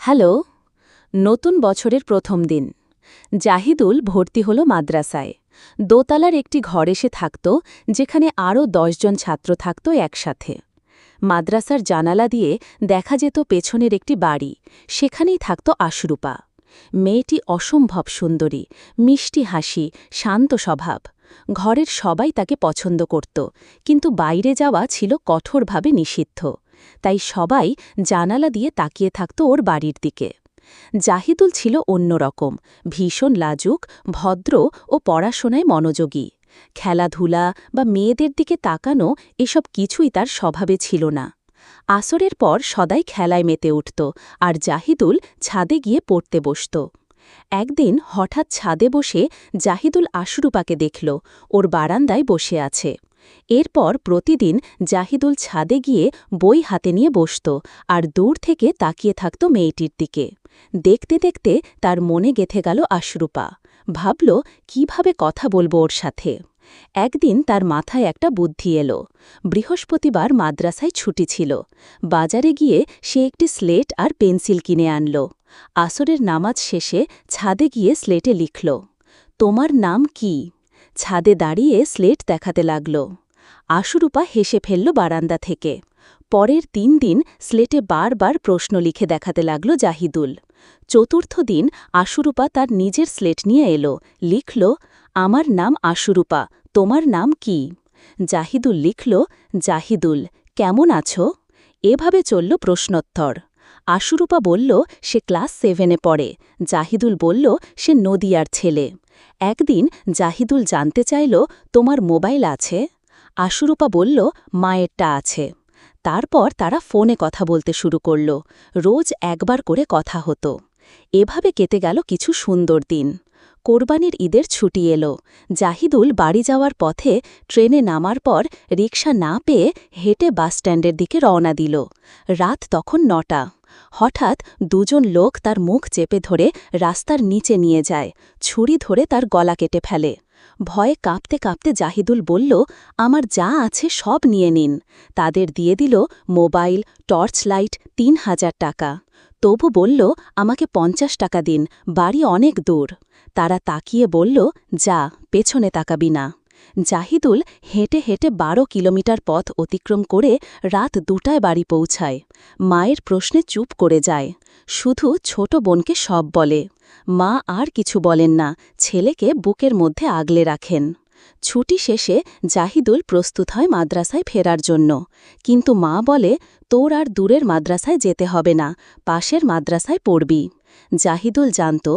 Hello. নতুন বছরের প্রথম দিন জাহিদুল ভর্তি হল মাদ্রাসায়। দোতলার একটি ঘর এসে থাকত, যেখানে আরও ১০ জন ছাত্র থাকত একসাথে। মাদ্রাসার জানালা দিয়ে দেখা যেত পেছনের একটি বাড়ি, সেখানেই থাকত আশরুপা। মেয়েটি অসম্ভব সুন্দরী, মিষ্টি হাসি, শান্ত স্বভাব। ঘরের সবাই তাকে পছন্দ করত, কিন্তু বাইরে যাওয়া ছিল কঠোরভাবে নিষিদ্ধ। তাই সবাই জানালা দিয়ে তাকিয়ে থাকত ওর বাড়ির দিকে। জাহিদুল ছিল অন্যরকম, ভীষণ লাজুক, ভদ্র ও পড়াশোনায় মনোযোগী। খেলাধুলা বা মেয়েদের দিকে তাকানো এসব কিছুই তার স্বভাবে ছিল না। আসরের পর সদাই খেলায় মেতে উঠত, আর জাহিদুল ছাদে গিয়ে পড়তে বসত। একদিন হঠাৎ ছাদে বসে জাহিদুল আশরুপাকে দেখল, ওর বারান্দায় বসে আছে। এরপর প্রতিদিন জাহিদুল ছাদে গিয়ে বই হাতে নিয়ে বসত, আর দূর থেকে তাকিয়ে থাকত মেয়েটির দিকে। দেখতে দেখতে তার মনে গেঁথে গেল আশরুপা। ভাবল, কিভাবে কথা বলবো ওর সাথে। একদিন তার মাথায় একটা বুদ্ধি এলো। বৃহস্পতিবার মাদ্রাসায় ছুটি ছিল। বাজারে গিয়ে সে একটি স্লেট আর পেন্সিল কিনে আনল। আসরের নামাজ শেষে ছাদে গিয়ে স্লেটে লিখল, তোমার নাম কি? ছাদে দাঁড়িয়ে স্লেট দেখাতে লাগল। আশরুপা হেসে ফেলল বারান্দা থেকে। পরের ৩ দিন স্লেটে বারবার প্রশ্ন লিখে দেখাতে লাগল জাহিদুল। চতুর্থ দিন আশরুপা তার নিজের স্লেট নিয়ে এলো, লিখল, আমার নাম আশরুপা, তোমার নাম কি? জাহিদুল লিখল, জাহিদুল, কেমন আছো? এভাবে চলল প্রশ্নোত্তর। আশরুপা বলল সে ক্লাস 7-এ পড়ে। জাহিদুল বলল সে নদিয়ার ছেলে। একদিন জাহিদুল জানতে চাইল, তোমার মোবাইল আছে? আশরুপা বলল, মায়েরটা আছে। তারপর তারা ফোনে কথা বলতে শুরু করল। রোজ একবার করে কথা হতো। এভাবে কেটে গেল কিছু সুন্দর দিন। কোরবানির ঈদের ছুটি এলো। জাহিদুল বাড়ি যাওয়ার পথে ট্রেনে নামার পর রিকশা না পেয়ে হেঁটে বাসস্ট্যান্ডের দিকে রওনা দিল। রাত তখন ৯টা। হঠাৎ ২ জন লোক তার মুখ চেপে ধরে রাস্তার নিচে নিয়ে যায়, ছুরি ধরে তার গলা কেটে ফেলে। ভয়ে কাঁপতে কাঁপতে জাহিদুল বলল, আমার যা আছে সব নিয়ে নিন। তাদের দিয়ে দিল মোবাইল, টর্চ লাইট, ৩,০০০ টাকা। তবু বলল, আমাকে ৫০ টাকা দিন, বাড়ি অনেক দূর। তারা তাকিয়ে বলল, যা, পেছনে তাকাবি না। জাহিদুল হেঁটে হেঁটে ১২ কিলোমিটার পথ অতিক্রম করে রাত ২টায় বাড়ি পৌঁছায়। মায়ের প্রশ্নে চুপ করে যায়। শুধু ছোট বোনকে সব বলে। মা আর কিছু বলেন না, ছেলেকে বুকের মধ্যে আগলে রাখেন। ছুটি শেষে জাহিদুল প্রস্তুত হয় মাদ্রাসায় ফেরার জন্য। কিন্তু মা বলে, তোর আর দূরের মাদ্রাসায় যেতে হবে না, পাশের মাদ্রাসায় পড়বি। জাহিদুল জানত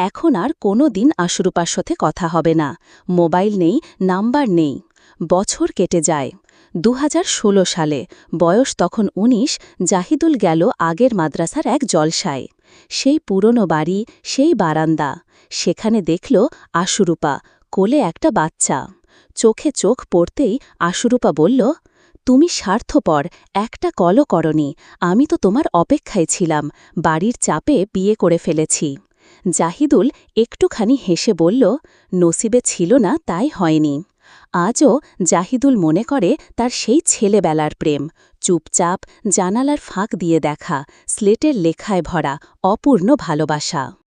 এখন আর কোনো দিন আশরুপার সাথে কথা হবে না। মোবাইল নেই, নাম্বার নেই। বছর কেটে যায়। ২০১৬ সালে, বয়স তখন ১৯, জাহিদুল গেল আগের মাদ্রাসার এক জলসায়। সেই পুরনো বাড়ি, সেই বারান্দা। সেখানে দেখল আশরুপা, কোলে একটা বাচ্চা। চোখে চোখ পড়তেই আশরুপা বলল, তুমি স্বার্থপর, একটা কলও করনি। আমি তো তোমার অপেক্ষায় ছিলাম, বাড়ির চাপে বিয়ে করে ফেলেছি। জাহিদুল একটুখানি হেসে বলল, নসিবে ছিল না তাই হয়নি। আজও জাহিদুল মনে করে তার সেই ছেলেবেলার প্রেম, চুপচাপ, জানালার ফাঁক দিয়ে দেখা, স্লেটের লেখায় ভরা অপূর্ণ ভালোবাসা।